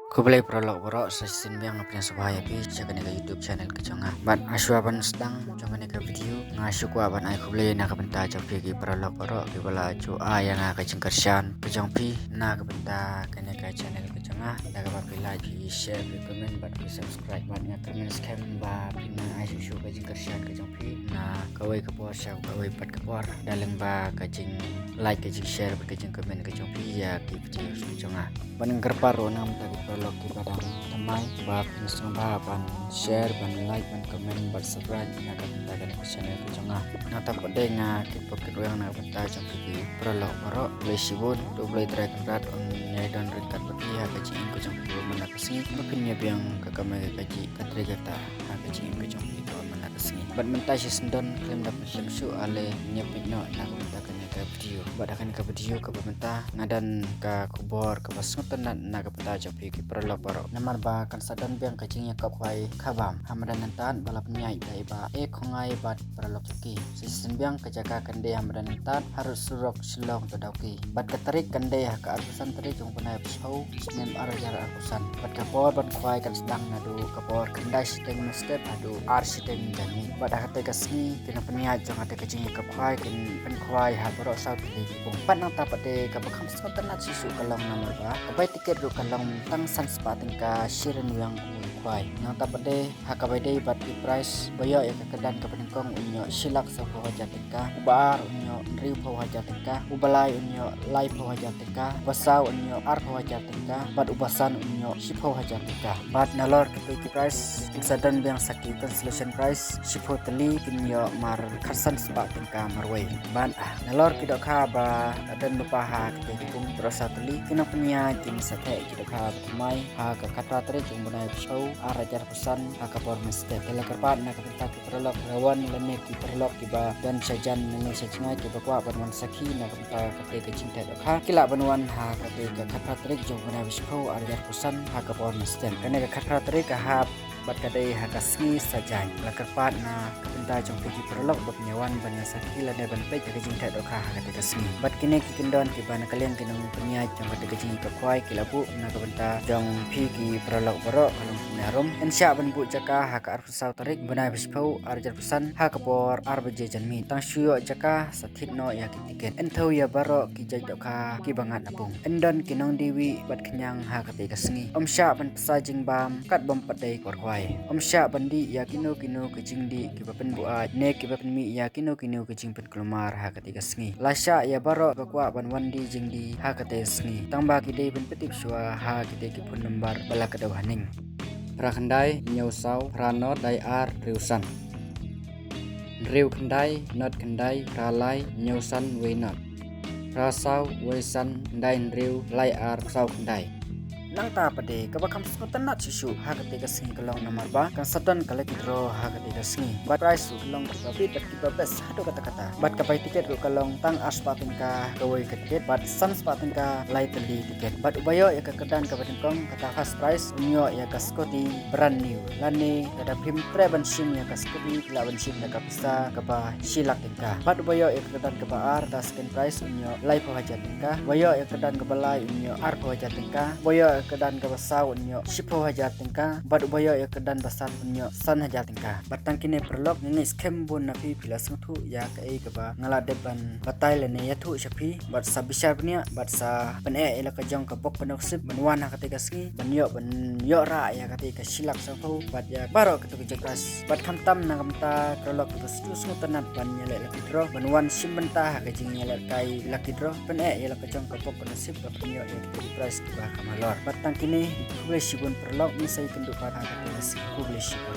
Kublai prolog borok sesin biang ngapain subaya pi jaga nega YouTube channel kejonga. Ban aswaban sedang jaga nega video ngasu ku aban ai kublai na kabenta japi ki prolog borok ki bala cu yang ka jengkersian kejong pi na kabenta kanega channel kejonga daga ba pila di share di comment ban di subscribe ban nya termin scam ba pina ai susu ka jengkersian kejong pi na kawai ke por syau kawai pat ke por daleng ba kajing like kajing share kajing comment kejong pi ya ki video kejonga. Ban gerparo nam tadi prolog ki badang tamai ba pinsung ba ban share ban like ban comment ban subscribe na kabenta kan channel kejonga na ta pode nga ki poket yang na kabenta jong pi prolog borok le sibun do blai dragon rat on nyai don rekat bagi ha kajing kejong pi mana kesini mungkin biang kakame kaji katrega ta ha kajing kejong pi mana kesini ban mentai sendon klaim dapat syamsu ale nyepik no na kabenta kan video badakan ke video ke pemerintah ngadan ke kubor ke basutan na ke peta jopi ki prolog borok namar ba kan sadan biang kajingnya ke kwai kabam hamadan nantan balap nyai dai ba khongai bat prolog ki sisen biang kejaka kande hamadan nantan harus surok selong tadauki bat katarik kande ke arkusan tadi jong punai psau sinem arajar arkusan bat kapor ban kwai kan sedang nadu kapor kendai siteng mestep adu ar siteng jani bat hate kasni kena peniat jong hate kajingnya ke kwai ken kwai ha borok saut di bung pan nang tapat de ka bakam sekotan nat sisu kalong nomor ba kabai tiket ru kalong tang san spating ka shiren yang kwai nang tapat de ha kabai de bat di price boyo ya kedan ka peningkong unyo silak sa po jatika ubar unyo riu po jatika ubalai unyo lai po jatika basau unyo ar po jatika bat ubasan unyo sipo jatika bat nalor ke price sadan biang sakit solution price sipo teli kinyo mar khasan spating ka marway ban nalor kidok ka ba dan lupa ha kita pun terasa teli kena punya jenis sate kidok ka mai ha ka kata tre jung bunai show arajar pesan ha ka por meste kala kerpat na ka penta ki prolog rawan lene ki prolog ki ba dan sajan nene sajingai ki bakwa banwan sakhi na ka penta ka te ka cinta dok ha kila banwan ha ka te ka kata tre jung bunai show arajar pesan ha ka por meste kene ka kata tre ka ha bat kadai hakasni sajai lakerpat na kapenta jong pegi prolog bab nyawan banya sakila ne ban pej ka jingta doka hakate kasni bat kine ki kindon ki bana kalian kinong punya jong kate jing ka kwai kilabu na kapenta jong pegi prolog borok kalong narum insya ban bu jaka haka arfusau tarik banai bispau arjar pesan hakapor arbaje janmi tang syuyo jaka sathit no ya kitiken enthau ya barok ki jai doka ki bangat apung endon kinong diwi bat kenyang hakate kasni omsya ban pesajing bam kat bom padai korkwai omsya bandi ya kino kejing di kibapen bua ne kibapen mi ya kino kejing pen kelumar ha ketiga sengi lasya ya barok bakwa ban wandi jing di ha kete sengi tamba kide ben petip sua ha kite kipun lembar bala kedau haning prakandai nyausau ranot dai ar riusan riu kendai not kendai ralai nyausan wenot rasau wesan ndai riu lai ar sau kendai nang ta pade ka bakam skotan nat sisu ha ka tega sing kalong nomor ba kan sadan kala kidro ha ka tega sing bat price kalong ka bit ki babes hado kata kata bat ka pai tiket ru kalong tang aspatin ka kawai ka tiket bat san spatin ka lai teli tiket bat ubayo ya ka kedan ka badingkong kata fast price unyo ya ka skoti brand new lani kada pim treban sim ya ka skoti lawan sim na ka pisa ka ba silak tingka bat ubayo ya ka kedan ka ba ar ta second price unyo lai po haja tingka bayo ya kedan ka balai unyo ar po haja tingka boyo kedan ke basau unyo sipo hajar tingka bat ubayo ya kedan basar unyo san hajar tingka batang kini perlok ini scam bun napi pilas mutu ya ke ba ngala deban batai lene ya tu sapi bat sabisar punya bat sa pen ela ka jong ka bok penok sip benwan ha ketika ski benyo ra ya ketika silak sapu bat ya baro ketika jekas bat kamtam na kamta perlok ke setu tenat ban nyele laki dro benwan sim bentah ka jing nyele kai laki dro pen ela ka jong ka bok penok sip ka penyo ya ketika price ba kamalor batang kini kublai sibun perlok misai kenduk pada ketika si kublai sibun